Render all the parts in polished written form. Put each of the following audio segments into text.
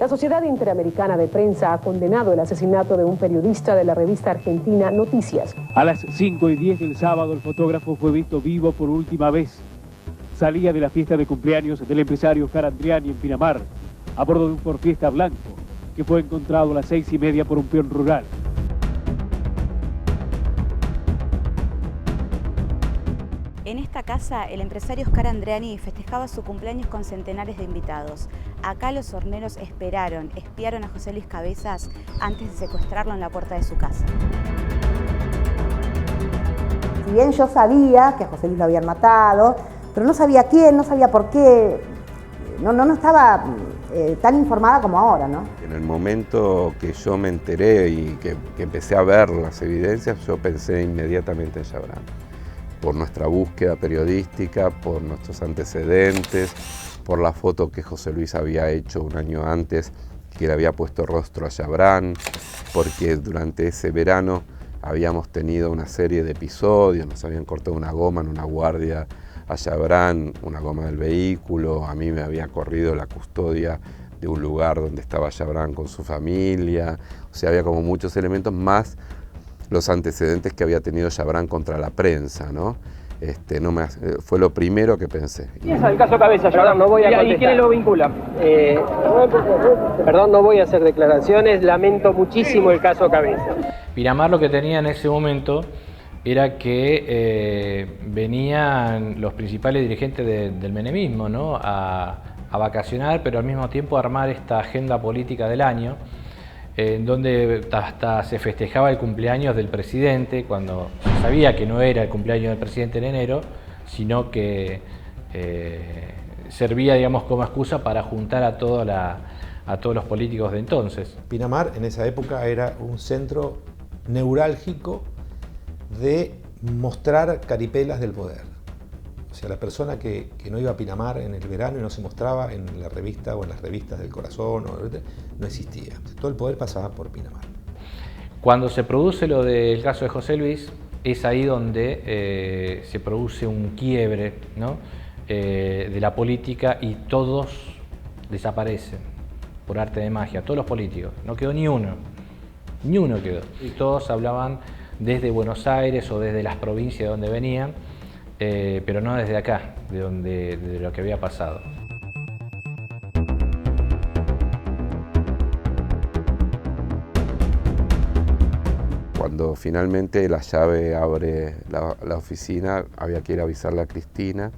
La Sociedad Interamericana de Prensa ha condenado el asesinato de un periodista de la revista argentina Noticias. A las 5:10 del sábado, el fotógrafo fue visto vivo por última vez. Salía de la fiesta de cumpleaños del empresario Oscar Andriani en Pinamar, a bordo de un Ford Fiesta blanco, que fue encontrado a las 6:30 por un peón rural. En esta casa, el empresario Oscar Andriani festejaba su cumpleaños con centenares de invitados. Acá los horneros espiaron a José Luis Cabezas antes de secuestrarlo en la puerta de su casa. Si bien yo sabía que a José Luis lo habían matado, pero no sabía quién, no sabía por qué, no estaba tan informada como ahora, ¿no? En el momento que yo me enteré y que empecé a ver las evidencias, yo pensé inmediatamente en Chabrán. Por nuestra búsqueda periodística, por nuestros antecedentes, por la foto que José Luis había hecho un año antes, que le había puesto rostro a Chabrán, porque durante ese verano habíamos tenido una serie de episodios, nos habían cortado una goma en una guardia a Chabrán, una goma del vehículo, a mí me había corrido la custodia de un lugar donde estaba Chabrán con su familia, o sea, había como muchos elementos más los antecedentes que había tenido Chabrán contra la prensa, ¿no? Fue lo primero que pensé. ¿Quién es el caso Cabeza, Chabrán? No voy a contestar. ¿Y quién lo vincula? Perdón, no voy a hacer declaraciones, lamento muchísimo el caso Cabeza. Pinamar lo que tenía en ese momento era que venían los principales dirigentes del menemismo, ¿no? a vacacionar, pero al mismo tiempo a armar esta agenda política del año, en donde hasta se festejaba el cumpleaños del presidente, cuando se sabía que no era el cumpleaños del presidente en enero, sino que servía, digamos, como excusa para juntar a todos los políticos de entonces. Pinamar en esa época era un centro neurálgico de mostrar caripelas del poder. O sea, la persona que no iba a Pinamar en el verano y no se mostraba en la revista o en las revistas del Corazón, no existía. Todo el poder pasaba por Pinamar. Cuando se produce lo del caso de José Luis, es ahí donde se produce un quiebre, ¿no? De la política y todos desaparecen por arte de magia, todos los políticos. No quedó ni uno quedó. Y todos hablaban desde Buenos Aires o desde las provincias de donde venían, pero no desde acá, de lo que había pasado. Cuando finalmente la llave abre la oficina, había que ir a avisarle a Cristina.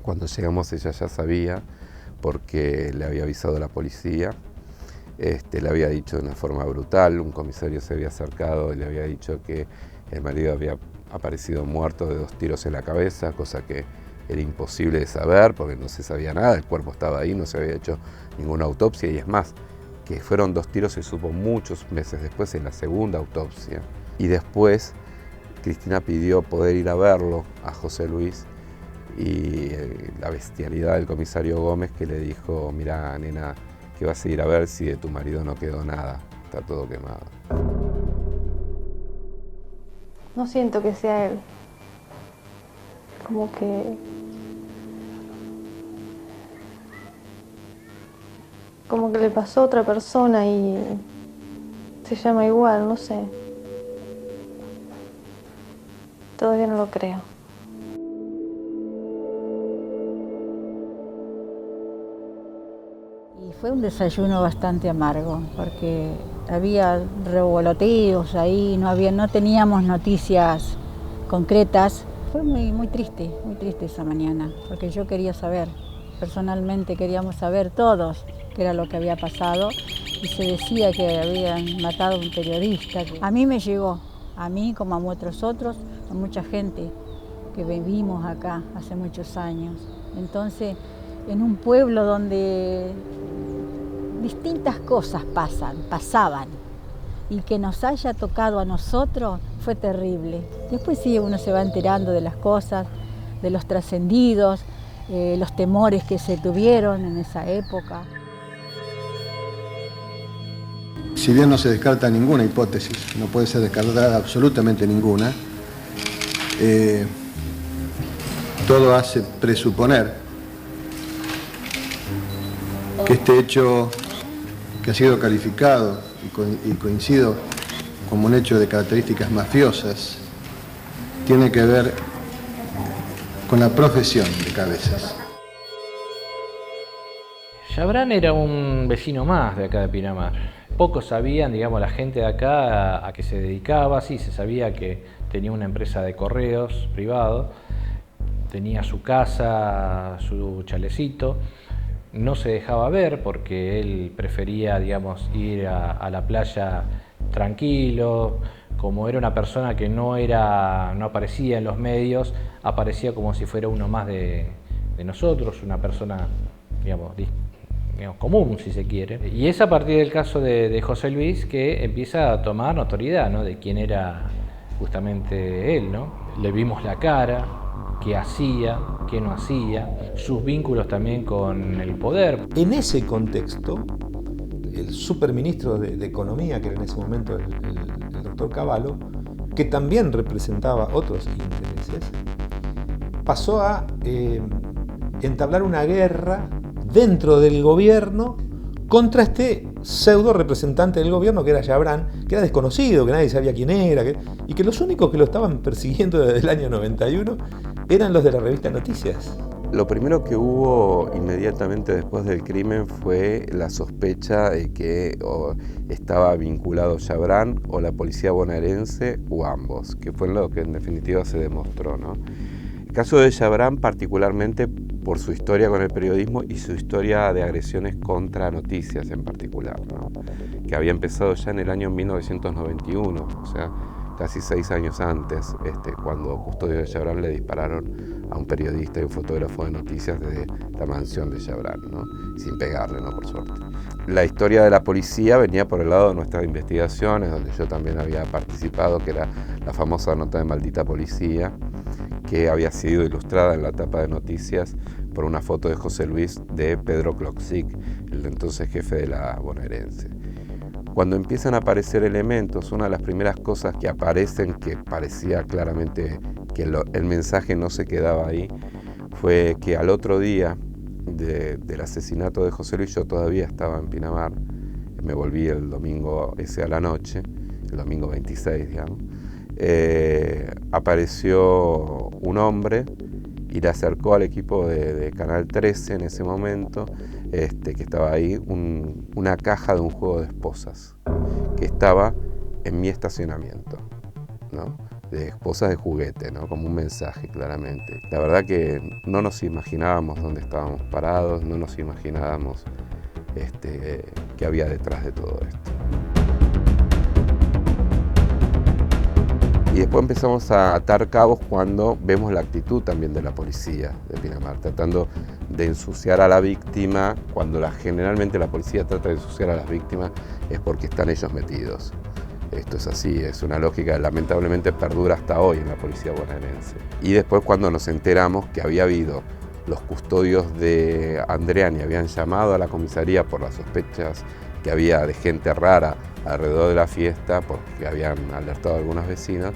Cuando llegamos ella ya sabía, porque le había avisado a la policía. Le había dicho de una forma brutal, un comisario se había acercado y le había dicho que el marido había aparecido muerto de 2 tiros en la cabeza, cosa que era imposible de saber porque no se sabía nada, el cuerpo estaba ahí, no se había hecho ninguna autopsia y es más, que fueron 2 tiros se supo muchos meses después en la segunda autopsia. Y después Cristina pidió poder ir a verlo a José Luis y la bestialidad del comisario Gómez que le dijo, mirá nena, que vas a ir a ver si de tu marido no quedó nada, está todo quemado. No siento que sea él. Como que le pasó a otra persona y se llama igual, no sé. Todavía no lo creo. Y fue un desayuno bastante amargo, porque había revoloteos ahí, no teníamos noticias concretas. Fue muy triste esa mañana, porque yo quería saber, personalmente queríamos saber todos qué era lo que había pasado, y se decía que habían matado a un periodista. A mí me llegó, a mí como a muchos otros, a mucha gente que vivimos acá hace muchos años. Entonces, en un pueblo donde distintas cosas pasaban, y que nos haya tocado a nosotros fue terrible. Después sí, uno se va enterando de las cosas, de los trascendidos, los temores que se tuvieron en esa época. Si bien no se descarta ninguna hipótesis, no puede ser descartada absolutamente ninguna, todo hace presuponer que este hecho que ha sido calificado y coincido como un hecho de características mafiosas, tiene que ver con la profesión de Cabezas. Chabrán era un vecino más de acá de Pinamar. Pocos sabían, digamos, la gente de acá a qué se dedicaba. Sí, se sabía que tenía una empresa de correos privado, tenía su casa, su chalecito. No se dejaba ver porque él prefería, digamos, ir a la playa tranquilo. Como era una persona que no aparecía en los medios, aparecía como si fuera uno más de nosotros, una persona, digamos, común, si se quiere. Y es a partir del caso de José Luis que empieza a tomar notoriedad, ¿no?, de quién era justamente él, ¿no? Le vimos la cara, qué hacía, qué no hacía, sus vínculos también con el poder. En ese contexto, el superministro de Economía, que era en ese momento el doctor Cavallo, que también representaba otros intereses, pasó a entablar una guerra dentro del gobierno contra este pseudo representante del gobierno que era Chabrán, que era desconocido, que nadie sabía quién era, y que los únicos que lo estaban persiguiendo desde el año 91 eran los de la revista Noticias. Lo primero que hubo inmediatamente después del crimen fue la sospecha de que estaba vinculado Chabrán o la policía bonaerense o ambos, que fue lo que en definitiva se demostró, ¿no? El caso de Chabrán particularmente por su historia con el periodismo y su historia de agresiones contra Noticias en particular, ¿no?, que había empezado ya en el año 1991, o sea, casi 6 años antes, cuando custodios de Chabrán le dispararon a un periodista y un fotógrafo de noticias desde la mansión de Chabrán, ¿no?, sin pegarle, ¿no?, por suerte. La historia de la policía venía por el lado de nuestras investigaciones, donde yo también había participado, que era la famosa nota de Maldita Policía, que había sido ilustrada en la tapa de Noticias por una foto de José Luis de Pedro Kloczig, el entonces jefe de la bonaerense. Cuando empiezan a aparecer elementos, una de las primeras cosas que aparecen, que parecía claramente que el mensaje no se quedaba ahí, fue que al otro día del asesinato de José Luis, yo todavía estaba en Pinamar, me volví el domingo ese a la noche, el domingo 26, digamos, apareció un hombre y le acercó al equipo de Canal 13 en ese momento, que estaba ahí, una caja de un juego de esposas que estaba en mi estacionamiento, ¿no?, de esposas de juguete, ¿no?, como un mensaje claramente. La verdad que no nos imaginábamos dónde estábamos parados, no nos imaginábamos qué había detrás de todo esto. Y después empezamos a atar cabos cuando vemos la actitud también de la policía de Pinamar, tratando de ensuciar a la víctima. Cuando generalmente la policía trata de ensuciar a las víctimas es porque están ellos metidos. Esto es así, es una lógica que lamentablemente perdura hasta hoy en la policía bonaerense. Y después cuando nos enteramos que había habido los custodios de Andreani, habían llamado a la comisaría por las sospechas que había de gente rara alrededor de la fiesta, porque habían alertado a algunas vecinas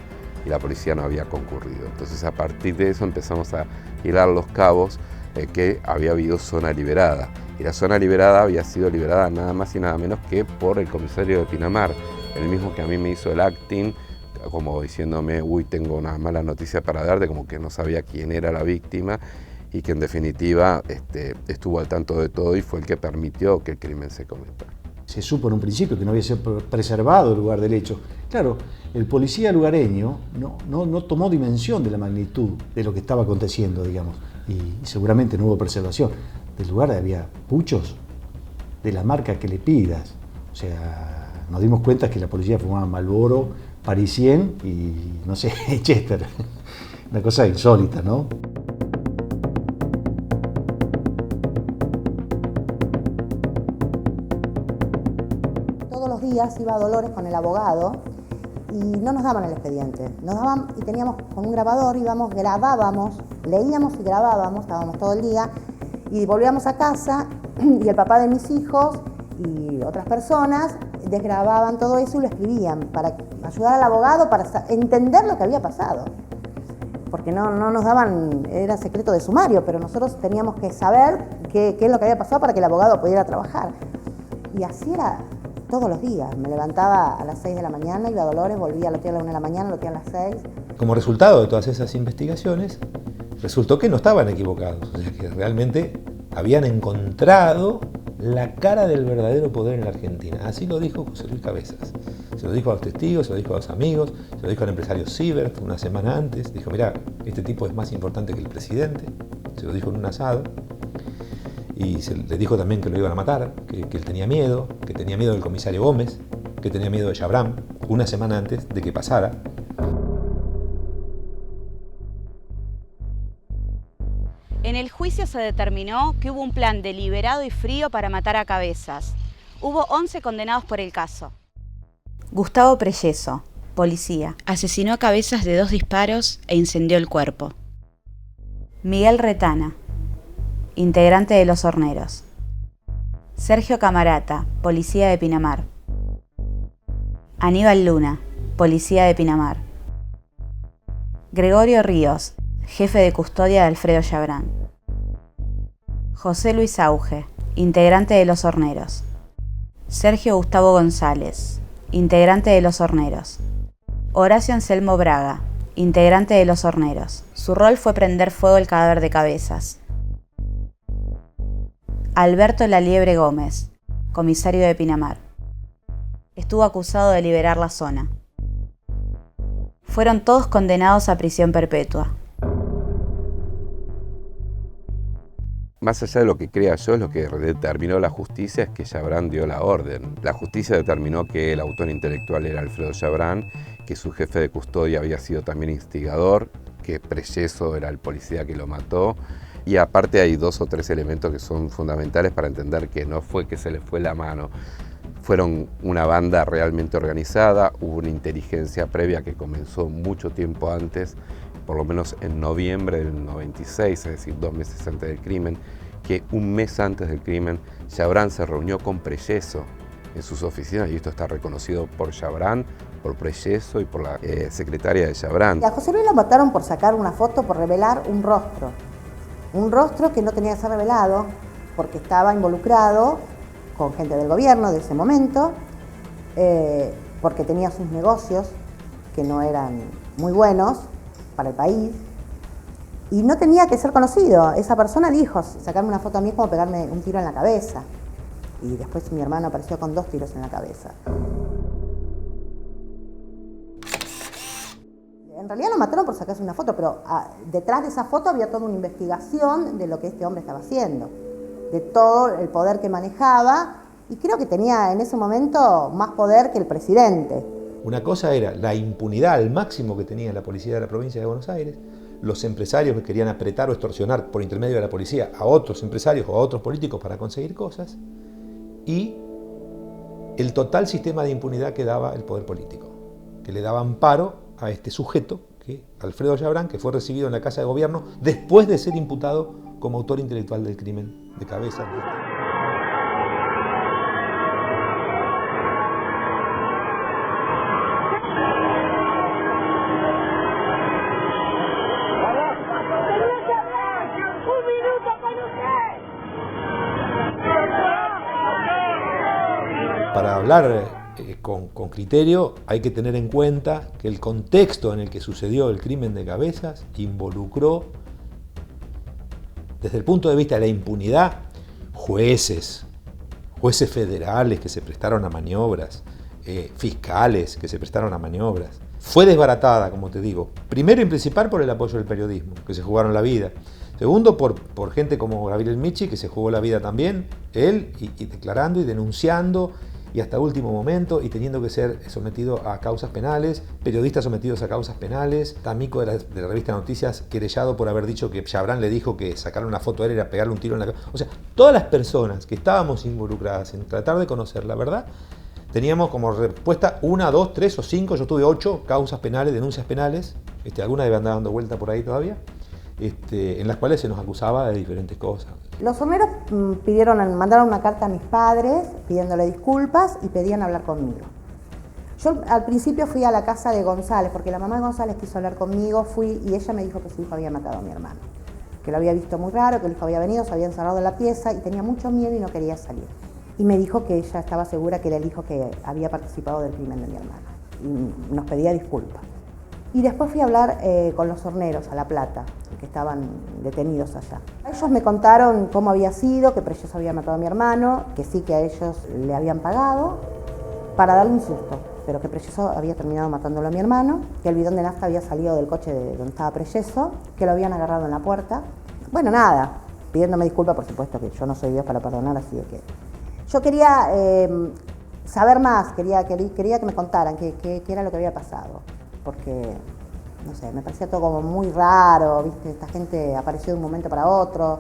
y la policía no había concurrido. Entonces a partir de eso empezamos a hilar los cabos, que había habido zona liberada. Y la zona liberada había sido liberada nada más y nada menos que por el comisario de Pinamar, el mismo que a mí me hizo el acting, como diciéndome, uy, tengo una mala noticia para darte, como que no sabía quién era la víctima y que en definitiva estuvo al tanto de todo y fue el que permitió que el crimen se cometa. Se supo en un principio que no había sido preservado el lugar del hecho. Claro, el policía lugareño no tomó dimensión de la magnitud de lo que estaba aconteciendo, digamos, y seguramente no hubo preservación. Del lugar había puchos de la marca que le pidas. O sea, nos dimos cuenta que la policía fumaba Marlboro, Parisien y, no sé, Chester. Una cosa insólita, ¿no? Iba a Dolores con el abogado y no nos daban el expediente. Nos daban y teníamos con un grabador, íbamos, grabábamos, leíamos y grabábamos, estábamos todo el día y volvíamos a casa y el papá de mis hijos y otras personas desgrababan todo eso y lo escribían para ayudar al abogado para entender lo que había pasado. Porque no nos daban, era secreto de sumario, pero nosotros teníamos que saber qué es lo que había pasado para que el abogado pudiera trabajar. Y así era todos los días. Me levantaba a las 6 de la mañana, iba a Dolores, volvía a lotear a la 1 de la mañana, lotear a las 6. Como resultado de todas esas investigaciones, resultó que no estaban equivocados, o sea que realmente habían encontrado la cara del verdadero poder en la Argentina. Así lo dijo José Luis Cabezas. Se lo dijo a los testigos, se lo dijo a los amigos, se lo dijo al empresario Siebert una semana antes. Dijo, mirá, este tipo es más importante que el presidente. Se lo dijo en un asado. Y le dijo también que lo iban a matar, que él tenía miedo, que tenía miedo del comisario Gómez, que tenía miedo de Chabrán, una semana antes de que pasara. En el juicio se determinó que hubo un plan deliberado y frío para matar a Cabezas. Hubo 11 condenados por el caso. Gustavo Prelleso, policía, asesinó a Cabezas de 2 disparos e incendió el cuerpo. Miguel Retana, integrante de Los Horneros. Sergio Camarata, policía de Pinamar. Aníbal Luna, policía de Pinamar. Gregorio Ríos, jefe de custodia de Alfredo Chabrán. José Luis Auge, integrante de Los Horneros. Sergio Gustavo González, integrante de Los Horneros. Horacio Anselmo Braga, integrante de Los Horneros. Su rol fue prender fuego el cadáver de Cabezas. Alberto Laliebre Gómez, comisario de Pinamar. Estuvo acusado de liberar la zona. Fueron todos condenados a prisión perpetua. Más allá de lo que crea yo, lo que determinó la justicia es que Chabrán dio la orden. La justicia determinó que el autor intelectual era Alfredo Chabrán, que su jefe de custodia había sido también instigador, que Prelleso era el policía que lo mató. Y aparte hay 2 o 3 elementos que son fundamentales para entender que no fue que se les fue la mano. Fueron una banda realmente organizada, hubo una inteligencia previa que comenzó mucho tiempo antes, por lo menos en noviembre del 96, es decir, 2 meses antes del crimen, que un mes antes del crimen Chabrán se reunió con Prelleso en sus oficinas, y esto está reconocido por Chabrán, por Prelleso y por la secretaria de Chabrán. Y a José Luis lo mataron por sacar una foto, por revelar un rostro. Un rostro que no tenía que ser revelado porque estaba involucrado con gente del gobierno de ese momento, porque tenía sus negocios que no eran muy buenos para el país, y no tenía que ser conocido. Esa persona dijo, sacarme una foto a mí es como pegarme un tiro en la cabeza, y después mi hermano apareció con 2 tiros en la cabeza. En realidad lo mataron por sacarse una foto, pero detrás de esa foto había toda una investigación de lo que este hombre estaba haciendo, de todo el poder que manejaba, y creo que tenía en ese momento más poder que el presidente. Una cosa era la impunidad al máximo que tenía la policía de la provincia de Buenos Aires, los empresarios que querían apretar o extorsionar por intermedio de la policía a otros empresarios o a otros políticos para conseguir cosas, y el total sistema de impunidad que daba el poder político, que le daba amparo a este sujeto, Alfredo Chabrán, que fue recibido en la Casa de Gobierno después de ser imputado como autor intelectual del crimen de Cabezas. Para hablar con criterio hay que tener en cuenta que el contexto en el que sucedió el crimen de Cabezas involucró, desde el punto de vista de la impunidad, jueces federales que se prestaron a maniobras, fiscales que se prestaron a maniobras. Fue desbaratada, como te digo, primero y principal por el apoyo del periodismo, que se jugaron la vida. Segundo, por gente como Gabriel Michi, que se jugó la vida también, él, y declarando y denunciando, y hasta último momento, y teniendo que ser sometido a causas penales, periodistas sometidos a causas penales, D'Amico de la revista Noticias querellado por haber dicho que Chabrán le dijo que sacar una foto de él era pegarle un tiro en la cabeza. O sea, todas las personas que estábamos involucradas en tratar de conocer la verdad, teníamos como respuesta 1, 2, 3 o 5, yo tuve 8 causas penales, denuncias penales, algunas deben andar dando vuelta por ahí todavía, en las cuales se nos acusaba de diferentes cosas. Los Horneros mandaron una carta a mis padres pidiéndole disculpas y pedían hablar conmigo. Yo al principio fui a la casa de González, porque la mamá de González quiso hablar conmigo, fui y ella me dijo que su hijo había matado a mi hermano, que lo había visto muy raro, que el hijo había venido, se había encerrado en la pieza y tenía mucho miedo y no quería salir. y me dijo que ella estaba segura que era el hijo que había participado del crimen de mi hermano. Y nos pedía disculpas. Y después fui a hablar con los horneros a La Plata, que estaban detenidos allá. Ellos me contaron cómo había sido, que Prelleso había matado a mi hermano, que sí que a ellos le habían pagado para darle un susto, pero que Prelleso había terminado matándolo a mi hermano, que el bidón de nafta había salido del coche donde estaba Prelleso, que lo habían agarrado en la puerta. Bueno, nada, pidiéndome disculpas, por supuesto que yo no soy Dios para perdonar, así de que... Yo quería saber más, quería que me contaran qué era lo que había pasado, porque, no sé, me parecía todo como muy raro, ¿viste? Esta gente apareció de un momento para otro.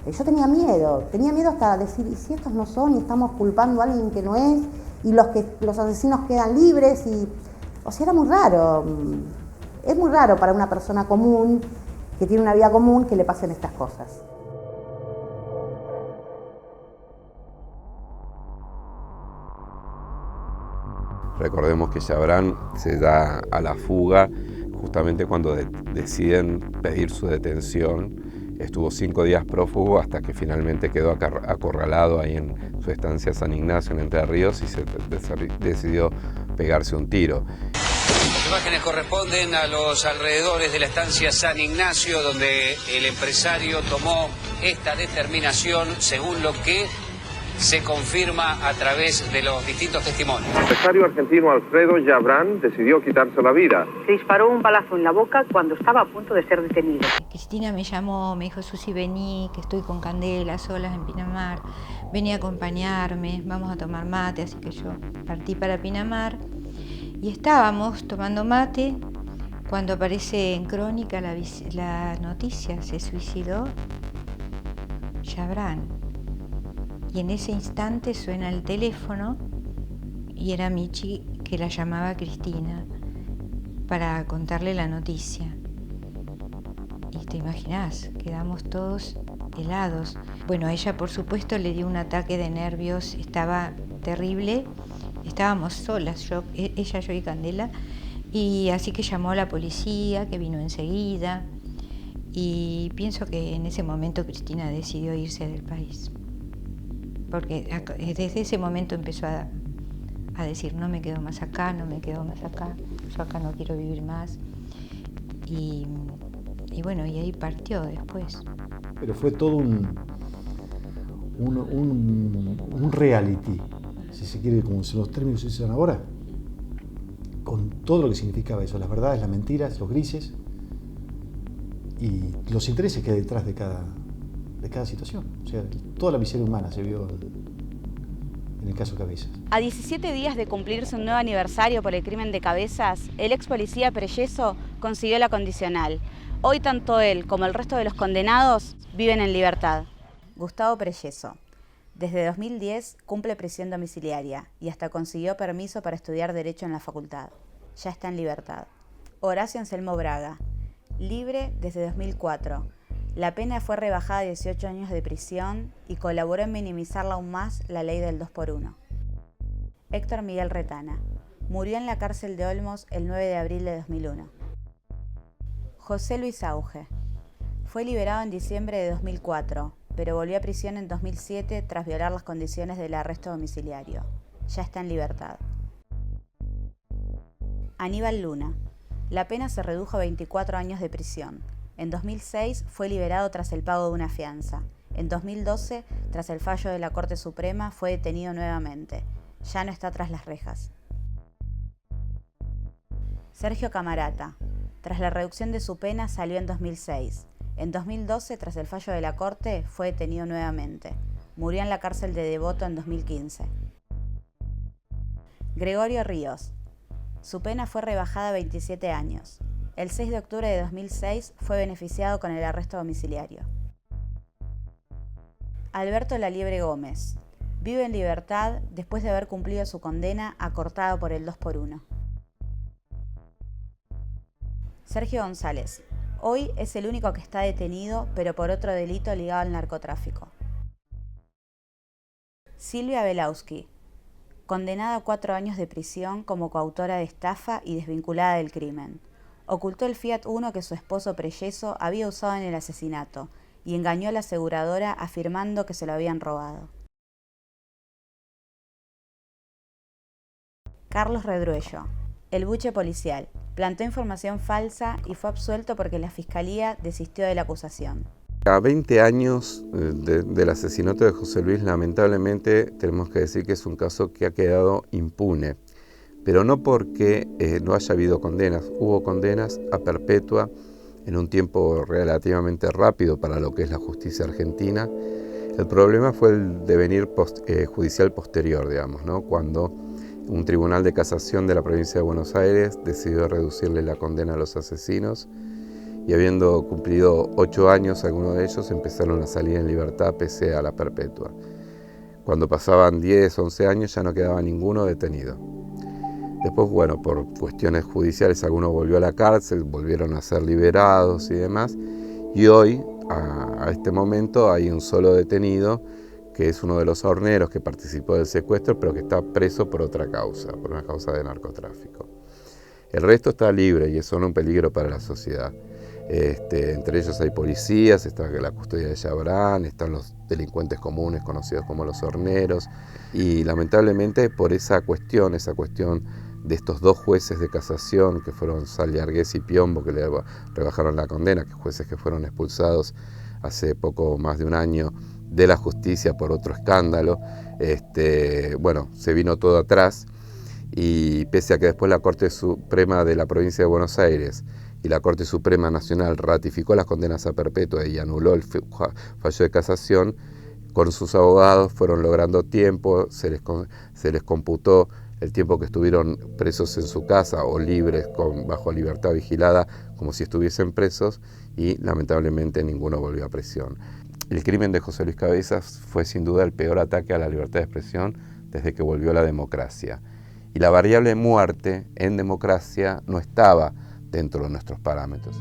Yo tenía miedo hasta decir, ¿y si estos no son y estamos culpando a alguien que no es? Y los asesinos quedan libres y... O sea, era muy raro. Es muy raro para una persona común, que tiene una vida común, que le pasen estas cosas. Recordemos que Chabrán se da a la fuga justamente cuando deciden pedir su detención. Estuvo 5 días prófugo hasta que finalmente quedó acorralado ahí en su estancia San Ignacio en Entre Ríos y se decidió pegarse un tiro. Las imágenes corresponden a los alrededores de la estancia San Ignacio, donde el empresario tomó esta determinación según lo que se confirma a través de los distintos testimonios. El empresario argentino Alfredo Chabrán decidió quitarse la vida. Se disparó un balazo en la boca cuando estaba a punto de ser detenido. Cristina me llamó, me dijo, Susi, vení, que estoy con Candela, solas en Pinamar. Vení a acompañarme, vamos a tomar mate. Así que yo partí para Pinamar y estábamos tomando mate cuando aparece en Crónica la noticia, se suicidó Chabrán. Y en ese instante suena el teléfono y era Michi que la llamaba Cristina para contarle la noticia. Y te imaginás, quedamos todos helados. Bueno, a ella por supuesto le dio un ataque de nervios, estaba terrible, estábamos solas, ella, yo y Candela, y así que llamó a la policía que vino enseguida y pienso que en ese momento Cristina decidió irse del país. Porque desde ese momento empezó a decir, no me quedo más acá, no me quedo más acá, yo acá no quiero vivir más. Y bueno, y ahí partió después. Pero fue todo un reality, si se quiere, como los términos se usan ahora, con todo lo que significaba eso, las verdades, las mentiras, los grises y los intereses que hay detrás de cada situación. O sea, toda la miseria humana se vio en el caso Cabezas. A 17 días de cumplirse un nuevo aniversario por el crimen de Cabezas, el ex policía Prelleso consiguió la condicional. Hoy tanto él como el resto de los condenados viven en libertad. Gustavo Prelleso. Desde 2010 cumple prisión domiciliaria y hasta consiguió permiso para estudiar Derecho en la facultad. Ya está en libertad. Horacio Anselmo Braga. Libre desde 2004. La pena fue rebajada a 18 años de prisión y colaboró en minimizarla aún más la ley del 2x1. Héctor Miguel Retana. Murió en la cárcel de Olmos el 9 de abril de 2001. José Luis Auge. Fue liberado en diciembre de 2004, pero volvió a prisión en 2007 tras violar las condiciones del arresto domiciliario. Ya está en libertad. Aníbal Luna. La pena se redujo a 24 años de prisión. En 2006 fue liberado tras el pago de una fianza. En 2012, tras el fallo de la Corte Suprema, fue detenido nuevamente. Ya no está tras las rejas. Sergio Camarata. Tras la reducción de su pena, salió en 2006. En 2012, tras el fallo de la Corte, fue detenido nuevamente. Murió en la cárcel de Devoto en 2015. Gregorio Ríos. Su pena fue rebajada a 27 años. El 6 de octubre de 2006 fue beneficiado con el arresto domiciliario. Alberto Laliebre Gómez. Vive en libertad después de haber cumplido su condena acortada por el 2x1. Sergio González. Hoy es el único que está detenido, pero por otro delito ligado al narcotráfico. Silvia Belowski. Condenada a 4 años de prisión como coautora de estafa y desvinculada del crimen. Ocultó el Fiat Uno que su esposo Prelleso había usado en el asesinato y engañó a la aseguradora afirmando que se lo habían robado. Carlos Redruello, el buche policial, plantó información falsa y fue absuelto porque la Fiscalía desistió de la acusación. A 20 años del asesinato de José Luis, lamentablemente tenemos que decir que es un caso que ha quedado impune, pero no porque no haya habido condenas. Hubo condenas a perpetua en un tiempo relativamente rápido para lo que es la justicia argentina. El problema fue el devenir judicial posterior, digamos, ¿no? Cuando un tribunal de casación de la provincia de Buenos Aires decidió reducirle la condena a los asesinos y habiendo cumplido 8 años, algunos de ellos empezaron a salir en libertad pese a la perpetua. Cuando pasaban 10, 11 años ya no quedaba ninguno detenido. Después, bueno, por cuestiones judiciales, algunos volvió a la cárcel, volvieron a ser liberados y demás. Y hoy, a este momento, hay un solo detenido, que es uno de los horneros que participó del secuestro, pero que está preso por otra causa, por una causa de narcotráfico. El resto está libre y son un peligro para la sociedad. Entre ellos hay policías, está la custodia de Yabrán, están los delincuentes comunes conocidos como los horneros, y lamentablemente por esa cuestión de estos 2 jueces de casación que fueron Saliargués y Piombo, que le rebajaron la condena, que jueces que fueron expulsados hace poco más de un año de la justicia por otro escándalo, bueno, se vino todo atrás, y pese a que después la Corte Suprema de la provincia de Buenos Aires y la Corte Suprema Nacional ratificó las condenas a perpetua y anuló el fallo de casación, con sus abogados fueron logrando tiempo, se les computó el tiempo que estuvieron presos en su casa o libres bajo libertad vigilada como si estuviesen presos, y lamentablemente ninguno volvió a prisión. El crimen de José Luis Cabezas fue sin duda el peor ataque a la libertad de expresión desde que volvió la democracia. Y la variable muerte en democracia no estaba dentro de nuestros parámetros.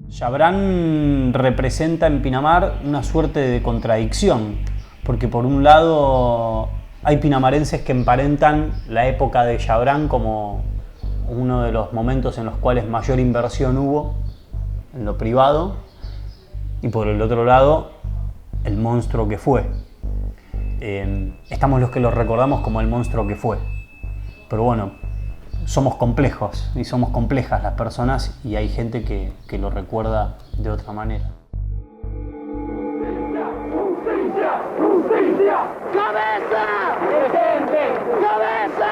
Yabrán representa en Pinamar una suerte de contradicción, porque por un lado hay pinamarenses que emparentan la época de Yabrán como uno de los momentos en los cuales mayor inversión hubo en lo privado, y por el otro lado el monstruo que fue. Estamos los que lo recordamos como el monstruo que fue, pero bueno, somos complejos y somos complejas las personas, y hay gente que lo recuerda de otra manera. ¡Justicia! ¡Justicia! ¡Cabeza! ¡Detente! ¡Cabeza!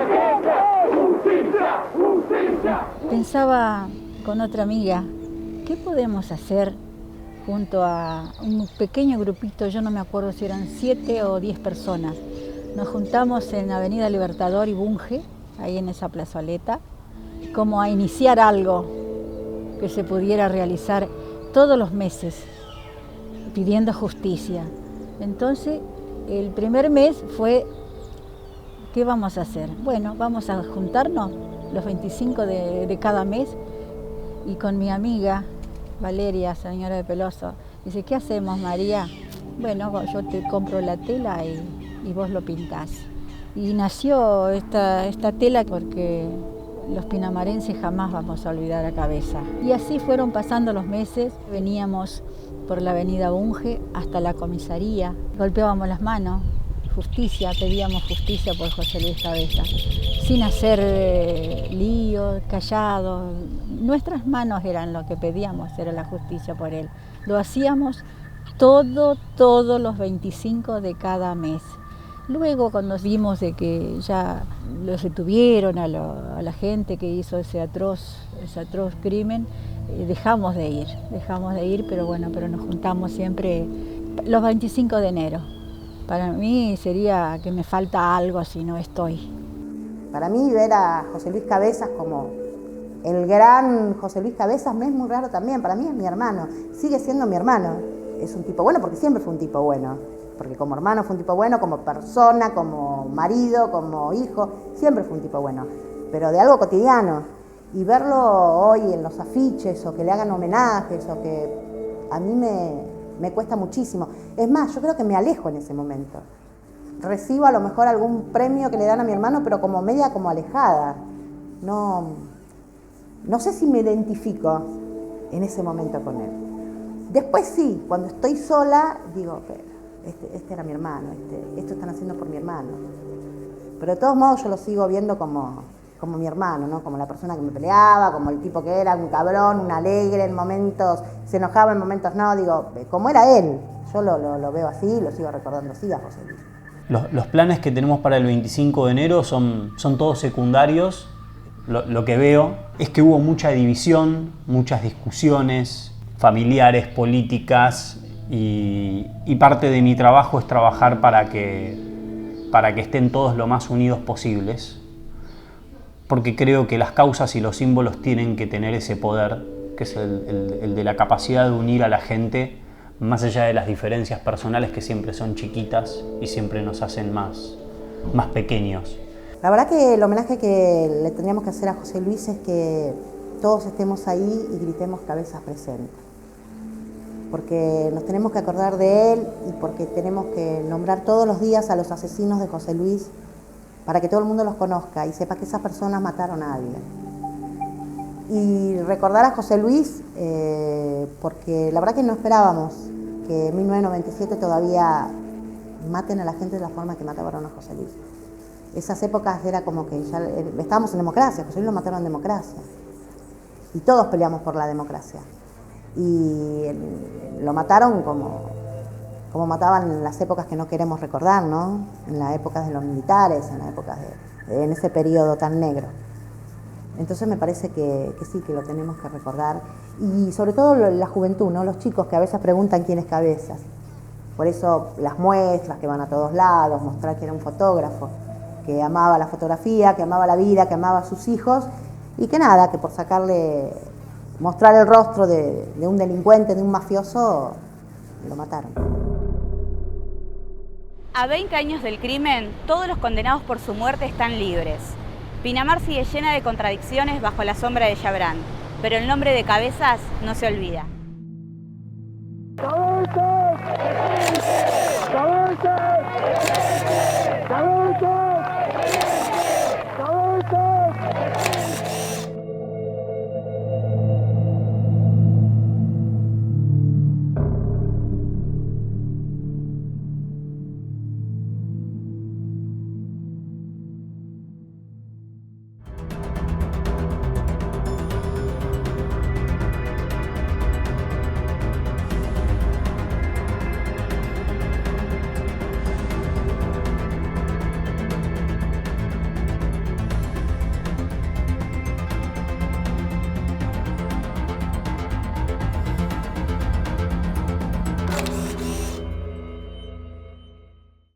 ¡Detente! ¡Justicia! ¡Justicia! Pensaba con otra amiga, ¿qué podemos hacer junto a un pequeño grupito? Yo no me acuerdo si eran 7 o 10 personas. Nos juntamos en Avenida Libertador y Bunge, ahí en esa plazoleta, como a iniciar algo que se pudiera realizar todos los meses, pidiendo justicia. Entonces, el primer mes fue, ¿qué vamos a hacer? Bueno, vamos a juntarnos los 25 de cada mes, y con mi amiga Valeria, señora de Peloso, dice, ¿qué hacemos, María? Bueno, yo te compro la tela y vos lo pintás. Y nació esta tela porque los pinamarenses jamás vamos a olvidar a Cabeza. Y así fueron pasando los meses, veníamos por la avenida Bunge hasta la comisaría, golpeábamos las manos, justicia, pedíamos justicia por José Luis Cabeza, sin hacer líos, callados. Nuestras manos eran lo que pedíamos, era la justicia por él. Lo hacíamos todos los 25 de cada mes. Luego, cuando vimos de que ya los detuvieron a la gente que hizo ese atroz crimen, dejamos de ir, pero nos juntamos siempre los 25 de enero. Para mí sería que me falta algo si no estoy. Para mí ver a José Luis Cabezas como el gran José Luis Cabezas me es muy raro también. Para mí es mi hermano, sigue siendo mi hermano. Es un tipo bueno porque siempre fue un tipo bueno. Porque como hermano fue un tipo bueno, como persona, como marido, como hijo, siempre fue un tipo bueno. Pero de algo cotidiano. Y verlo hoy en los afiches o que le hagan homenajes o que a mí me cuesta muchísimo. Es más, yo creo que me alejo en ese momento. Recibo a lo mejor algún premio que le dan a mi hermano, pero como media como alejada. No sé si me identifico en ese momento con él. Después sí, cuando estoy sola, digo, este era mi hermano, esto están haciendo por mi hermano. Pero de todos modos yo lo sigo viendo como mi hermano, ¿no? Como la persona que me peleaba, como el tipo que era un cabrón, un alegre, en momentos se enojaba, en momentos no, digo, como era él. Yo lo veo así, lo sigo recordando así a José Luis. Los planes que tenemos para el 25 de enero son todos secundarios. Lo que veo es que hubo mucha división, muchas discusiones familiares, políticas, y parte de mi trabajo es trabajar para que estén todos lo más unidos posibles, porque creo que las causas y los símbolos tienen que tener ese poder, que es el de la capacidad de unir a la gente, más allá de las diferencias personales que siempre son chiquitas y siempre nos hacen más pequeños. La verdad que el homenaje que le tendríamos que hacer a José Luis es que todos estemos ahí y gritemos cabezas presentes. Porque nos tenemos que acordar de él y porque tenemos que nombrar todos los días a los asesinos de José Luis para que todo el mundo los conozca y sepa que esas personas mataron a alguien. Y recordar a José Luis porque la verdad que no esperábamos que en 1997 todavía maten a la gente de la forma que mataron a José Luis. Esas épocas era como que ya estábamos en democracia, José Luis lo mataron en democracia. Y todos peleamos por la democracia. Y lo mataron como mataban en las épocas que no queremos recordar, ¿no? En las épocas de los militares, en las épocas en ese periodo tan negro. Entonces me parece que sí, que lo tenemos que recordar. Y sobre todo la juventud, ¿no? Los chicos que a veces preguntan quién es Cabezas. Por eso las muestras que van a todos lados, mostrar que era un fotógrafo, que amaba la fotografía, que amaba la vida, que amaba a sus hijos, y que nada, que por mostrar el rostro de un delincuente, de un mafioso, lo mataron. A 20 años del crimen, todos los condenados por su muerte están libres. Pinamar sigue llena de contradicciones bajo la sombra de Chabrán, pero el nombre de Cabezas no se olvida. ¡Cabezas! ¡Cabezas!